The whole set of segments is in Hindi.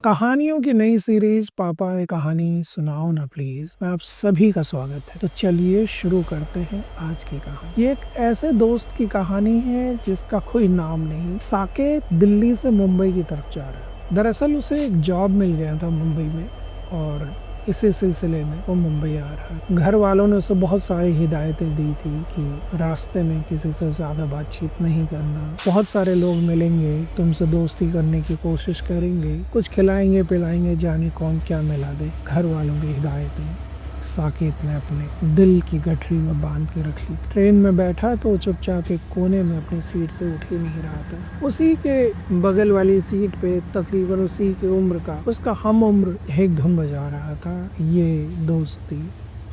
कहानियों की नई सीरीज पापा एक कहानी सुनाओ ना प्लीज में आप सभी का स्वागत है। तो चलिए शुरू करते हैं आज की कहानी। ये एक ऐसे दोस्त की कहानी है जिसका कोई नाम नहीं। साकेत दिल्ली से मुंबई की तरफ जा रहा है। दरअसल उसे एक जॉब मिल गया था मुंबई में और इसी सिलसिले में वो मुंबई आ रहा है। घर वालों ने उसे बहुत सारी हिदायतें दी थी कि रास्ते में किसी से ज़्यादा बातचीत नहीं करना, बहुत सारे लोग मिलेंगे, तुमसे दोस्ती करने की कोशिश करेंगे, कुछ खिलाएंगे पिलाएंगे, जाने कौन क्या मिला दे। घर वालों की हिदायतें साकेत ने अपने दिल की गठरी में बांध के रख ली। ट्रेन में बैठा तो चुपचाप एक कोने में अपनी सीट से उठ ही नहीं रहा था। उसी के बगल वाली सीट पे तकरीबन उसी की उम्र का उसका हम उम्र एक धुन बजा रहा था, ये दोस्ती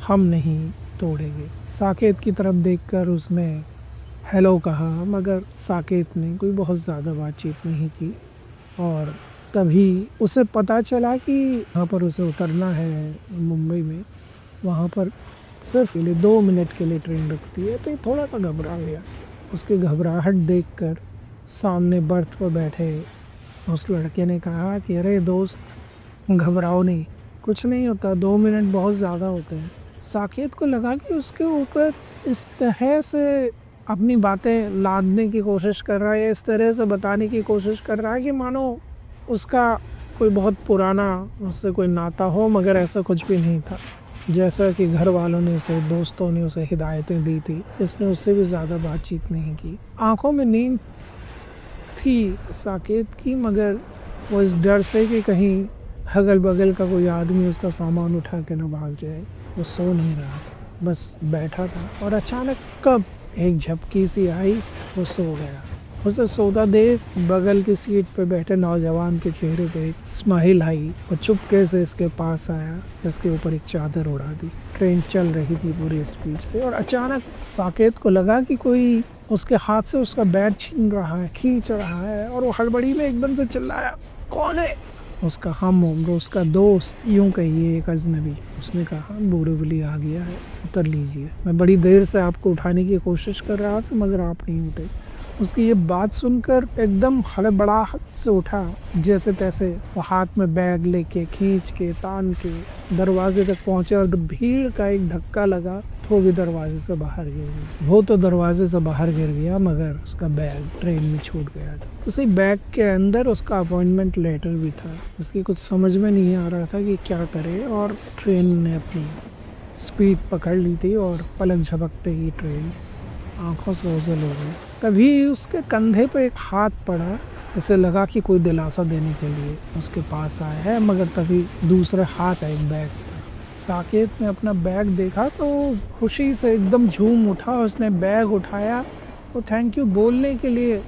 हम नहीं तोड़ेंगे। साकेत की तरफ देखकर उसने हेलो कहा, मगर साकेत ने कोई बहुत ज़्यादा बातचीत नहीं की। और तभी उसे पता चला कि वहाँ पर उसे उतरना है मुंबई में, वहाँ पर सिर्फ 2 मिनट के लिए ट्रेन रुकती है। तो ये थोड़ा सा घबरा गया। उसकी घबराहट देखकर सामने बर्थ पर बैठे उस लड़के ने कहा कि अरे दोस्त, घबराओ नहीं, कुछ नहीं होता, 2 मिनट बहुत ज़्यादा होते हैं। साकेत को लगा कि उसके ऊपर इस तरह से अपनी बातें लादने की कोशिश कर रहा है, इस तरह से बताने की कोशिश कर रहा है कि मानो उसका कोई बहुत पुराना उससे कोई नाता हो, मगर ऐसा कुछ भी नहीं था। जैसा कि घर वालों ने उसे, दोस्तों ने उसे हिदायतें दी थी, इसने उससे भी ज़्यादा बातचीत नहीं की। आंखों में नींद थी साकेत की, मगर वो इस डर से कि कहीं अगल बगल का कोई आदमी उसका सामान उठा के न भाग जाए, वो सो नहीं रहा था, बस बैठा था। और अचानक कब एक झपकी सी आई, वो सो गया। उसे सोता देख बगल की सीट पर बैठे नौजवान के चेहरे पे एक स्माइल आई। वो चुपके से इसके पास आया, इसके ऊपर एक चादर उड़ा दी। ट्रेन चल रही थी पूरी स्पीड से और अचानक साकेत को लगा कि कोई उसके हाथ से उसका बैग छीन रहा है, खींच रहा है, और वो हड़बड़ी में एकदम से चिल्लाया, कौन है? उसका हम उम्र, उसका दोस्त, यूं कहिए एक अजनबी। उसने कहा, बोरीवली आ गया है, उतर लीजिए। मैं बड़ी देर से आपको उठाने की कोशिश कर रहा था, मगर आप नहीं उठे। उसकी ये बात सुनकर एकदम हड़बड़ाहट से उठा, जैसे तैसे वो हाथ में बैग लेके खींच के तान के दरवाजे तक पहुंचे और भीड़ का एक धक्का लगा तो वो भी दरवाजे से बाहर गिर गया। वो तो दरवाजे से बाहर गिर गया, मगर उसका बैग ट्रेन में छूट गया था। उसी बैग के अंदर उसका अपॉइंटमेंट लेटर भी था। उसकी कुछ समझ में नहीं आ रहा था कि क्या करे, और ट्रेन ने अपनी स्पीड पकड़ ली थी और पलक झपकते ही ट्रेन आंखों से ओझल हो गई। तभी उसके कंधे पे एक हाथ पड़ा। इसे लगा कि कोई दिलासा देने के लिए उसके पास आया है, मगर तभी दूसरे हाथ एक बैग था। साकेत ने अपना बैग देखा तो खुशी से एकदम झूम उठा। उसने बैग उठाया, वो थैंक यू बोलने के लिए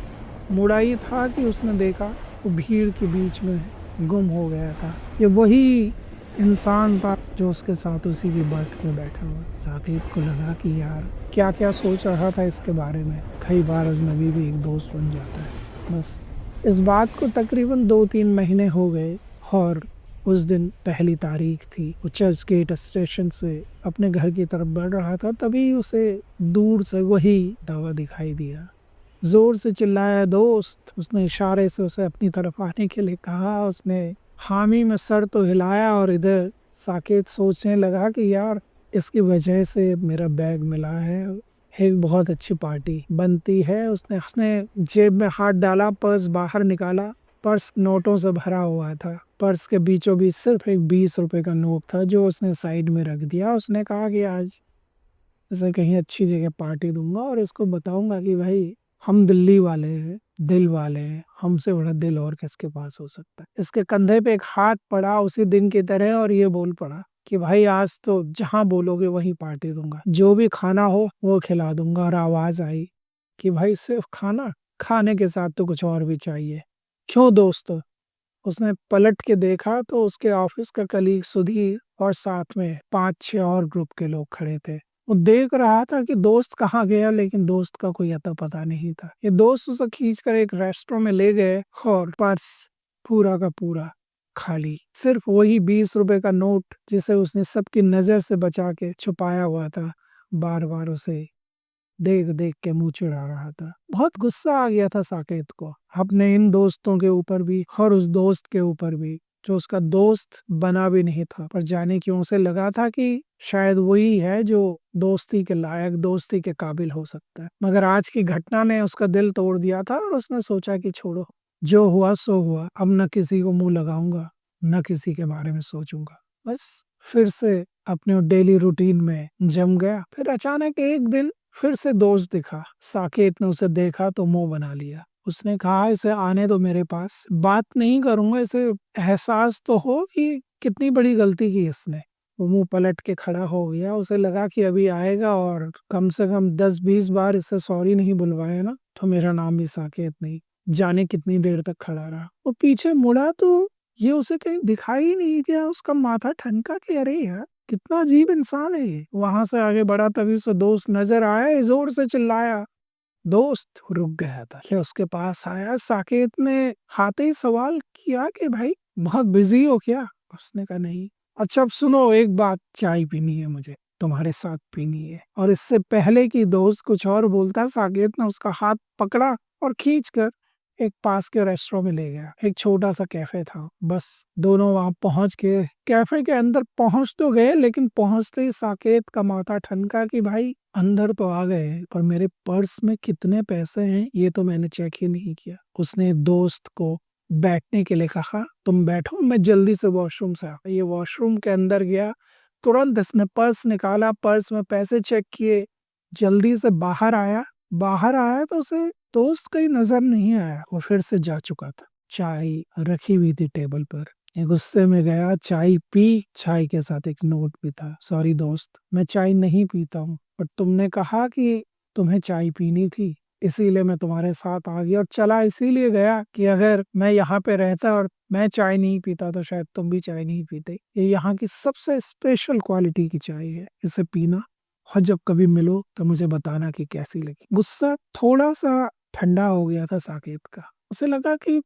मुड़ा ही था कि उसने देखा वो भीड़ के बीच में गुम हो गया था। ये वही इंसान था जो उसके साथ उसी की बर्थ में बैठा हुआ। साकेत को लगा कि यार क्या क्या सोच रहा था इसके बारे में। कई बार अजनबी भी एक दोस्त बन जाता है। बस इस बात को तकरीबन 2-3 महीने हो गए और उस दिन पहली तारीख थी। वो चर्च गेट स्टेशन से अपने घर की तरफ बढ़ रहा था, तभी उसे दूर से वही दावा दिखाई दिया। जोर से चिल्लाया, दोस्त। उसने इशारे से उसे अपनी तरफ आने के लिए कहा। उसने हामी में सर तो हिलाया और इधर साकेत सोचने लगा कि यार इसकी वजह से मेरा बैग मिला है, एक बहुत अच्छी पार्टी बनती है। उसने जेब में हाथ डाला, पर्स बाहर निकाला। पर्स नोटों से भरा हुआ था। पर्स के बीचों बीच सिर्फ एक 20 रुपए का नोट था, जो उसने साइड में रख दिया। उसने कहा कि आज इसे कहीं अच्छी जगह पार्टी दूंगा और इसको बताऊंगा कि भाई हम दिल्ली वाले हैं, दिल वाले हैं, हमसे बड़ा दिल और किसके पास हो सकता है। इसके कंधे पे एक हाथ पड़ा उसी दिन की तरह और ये बोल पड़ा कि भाई आज तो जहां बोलोगे वहीं पार्टी दूंगा, जो भी खाना हो वो खिला दूंगा। और आवाज आई कि भाई सिर्फ खाना, खाने के साथ तो कुछ और भी चाहिए। क्यों दोस्त? उसने पलट के देखा तो उसके ऑफिस का कलीग सुधीर और साथ में 5-6 और ग्रुप के लोग खड़े थे। वो देख रहा था कि दोस्त कहाँ गया, लेकिन दोस्त का कोई अता पता नहीं था। ये दोस्त उसे खींचकर एक रेस्टोरेंट में ले गए और पर्स पूरा का पूरा खाली। सिर्फ वही 20 रुपए का नोट जिसे उसने सबकी नजर से बचा के छुपाया हुआ था, बार बार उसे देख देख के मुंह चिढ़ा रहा था। बहुत गुस्सा आ गया था साकेत को, अपने इन दोस्तों के ऊपर भी और उस दोस्त के ऊपर भी। जो उसका दोस्त बना भी नहीं था, पर जाने क्यों उसे लगा था कि शायद वही है जो दोस्ती के लायक, दोस्ती के काबिल हो सकता है। मगर आज की घटना ने उसका दिल तोड़ दिया था और उसने सोचा कि छोड़ो, जो हुआ सो हुआ, अब न किसी को मुंह लगाऊंगा, न किसी के बारे में सोचूंगा। बस फिर से अपने डेली रूटीन में जम गया। फिर अचानक एक दिन फिर से दोस्त दिखा। साकेत ने उसे देखा तो मुंह बना लिया। उसने कहा, इसे आने दो मेरे पास, बात नहीं करूंगा, इसे एहसास तो हो कि कितनी बड़ी गलती की इसने। वो मुंह पलट के खड़ा हो गया। उसे लगा कि अभी आएगा और कम से कम 10-20 बार इससे सॉरी नहीं बुलवाया ना तो मेरा नाम भी साकेत नहीं। जाने कितनी देर तक खड़ा रहा। वो पीछे मुड़ा तो ये उसे कहीं दिखाई ही नहीं दिया। उसका माथा ठनका कि अरे यार, कितना अजीब इंसान है ये। वहां से आगे बढ़ा, तभी उसे दोस्त नजर आया, जोर से चिल्लाया। दोस्त रुक गया था। फिर उसके पास आया। साकेत ने हाथे ही सवाल किया कि भाई बहुत बिजी हो क्या? उसने कहा नहीं। अच्छा अब सुनो, एक बात, चाय पीनी है मुझे, तुम्हारे साथ पीनी है। और इससे पहले कि दोस्त कुछ और बोलता, साकेत ने उसका हाथ पकड़ा और खींच कर एक पास के रेस्टोरेंट में ले गया। एक छोटा सा कैफे था। बस दोनों वहां पहुंच के कैफे के अंदर पहुंच तो गए, लेकिन पहुंचते ही साकेत का माथा ठनका कि भाई अंदर तो आ गए, पर मेरे पर्स में कितने पैसे हैं ये तो मैंने चेक ही नहीं किया। उसने दोस्त को बैठने के लिए कहा, तुम बैठो, मैं जल्दी से वॉशरूम से आया। ये वॉशरूम के अंदर गया, तुरंत इसने पर्स निकाला, पर्स में पैसे चेक किए, जल्दी से बाहर आया। बाहर आया तो उसे दोस्त कहीं नजर नहीं आया। वो फिर से जा चुका था। चाय रखी हुई थी टेबल पर। ये गुस्से में गया, चाय पी, चाय के साथ एक नोट भी था। सॉरी दोस्त, मैं चाय नहीं पीता हूँ, पर तुमने कहा कि तुम्हें चाय पीनी थी, इसीलिए मैं तुम्हारे साथ आ गया। और चला इसीलिए गया कि अगर मैं यहाँ पे रहता और मैं चाय नहीं पीता तो शायद तुम भी चाय नहीं पीते। ये यहाँ की सबसे स्पेशल क्वालिटी की चाय है, इसे पीना और जब कभी मिलो तो मुझे बताना कि कैसी लगी। गुस्सा थोड़ा सा ठंडा हो गया था साकेत का। उसे लगा कि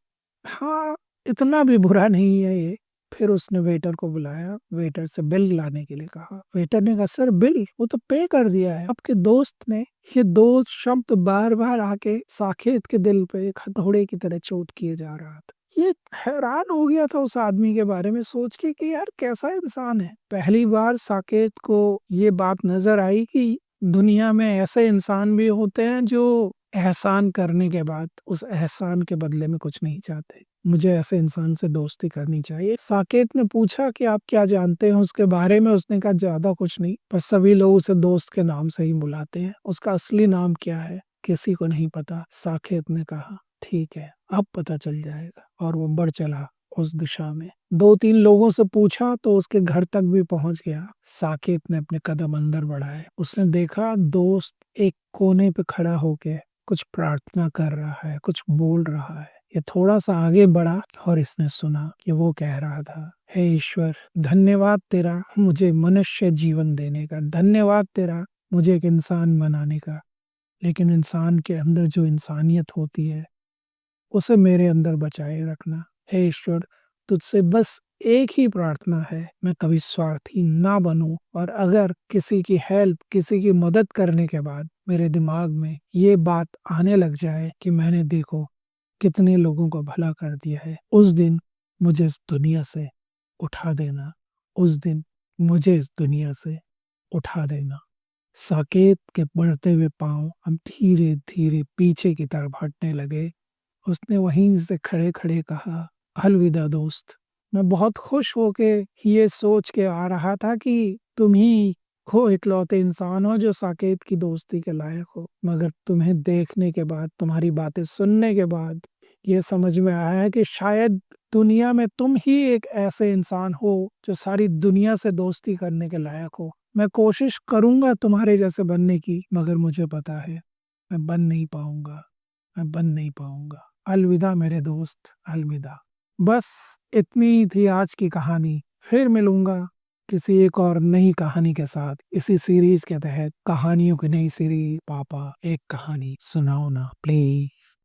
हाँ, इतना भी बुरा नहीं है ये। फिर उसने वेटर को बुलाया, वेटर से बिल लाने के लिए कहा। वेटर ने कहा, सर बिल वो तो पे कर दिया है। आपके दोस्त ने, ये दोस्त शब्द बार बार आके साकेत के दिल पे एक हथौड़े की तरह चोट किए जा रहा था। ये हैरान हो गया था उस आदमी के बारे में सोच के कि यार कैसा इंसान है। पहली बार साकेत को ये बात नजर आई कि दुनिया में ऐसे इंसान भी होते हैं जो एहसान करने के बाद उस एहसान के बदले में कुछ नहीं चाहते। मुझे ऐसे इंसान से दोस्ती करनी चाहिए। साकेत ने पूछा कि आप क्या जानते हैं उसके बारे में? उसने कहा ज्यादा कुछ नहीं, पर सभी लोग उसे दोस्त के नाम से ही बुलाते हैं। उसका असली नाम क्या है किसी को नहीं पता। साकेत ने कहा, ठीक है, अब पता चल जाएगा। और वो बढ़ चला उस दिशा में। 2-3 लोगों से पूछा तो उसके घर तक भी पहुंच गया। साकेत ने अपने कदम अंदर बढ़ाए। उसने देखा दोस्त एक कोने पे खड़ा होके कुछ प्रार्थना कर रहा है, कुछ बोल रहा है। ये थोड़ा सा आगे बढ़ा और इसने सुना कि वो कह रहा था, हे ईश्वर, धन्यवाद तेरा मुझे मनुष्य जीवन देने का, धन्यवाद तेरा मुझे एक इंसान बनाने का, लेकिन इंसान के अंदर जो इंसानियत होती है उसे मेरे अंदर बचाए रखना। हे ईश्वर, तुझसे बस एक ही प्रार्थना है, मैं कभी स्वार्थी ना बनूं। और अगर किसी की हेल्प, किसी की मदद करने के बाद मेरे दिमाग में ये बात आने लग जाए कि मैंने देखो कितने लोगों को भला कर दिया है, उस दिन मुझे इस दुनिया से उठा देना। उस दिन मुझे इस दुनिया से उठा देना। साकेत के बढ़ते हुए पांव हम धीरे धीरे पीछे की तरफ हटने लगे। उसने वहीं से खड़े खड़े कहा, अलविदा दोस्त। मैं बहुत खुश होके ये सोच के आ रहा था कि तुम ही को इकलौते इंसान हो जो साकेत की दोस्ती के लायक हो, मगर तुम्हें देखने के बाद, तुम्हारी बातें सुनने के बाद ये समझ में आया कि शायद दुनिया में तुम ही एक ऐसे इंसान हो जो सारी दुनिया से दोस्ती करने के लायक हो। मैं कोशिश करूंगा तुम्हारे जैसे बनने की, मगर मुझे पता है मैं बन नहीं पाऊंगा, मैं बन नहीं पाऊंगा। अलविदा मेरे दोस्त, अलविदा। बस इतनी ही थी आज की कहानी। फिर मिलूंगा किसी एक और नई कहानी के साथ। इसी सीरीज के तहत कहानियों की नई सीरीज। पापा एक कहानी सुनाओ ना प्लीज।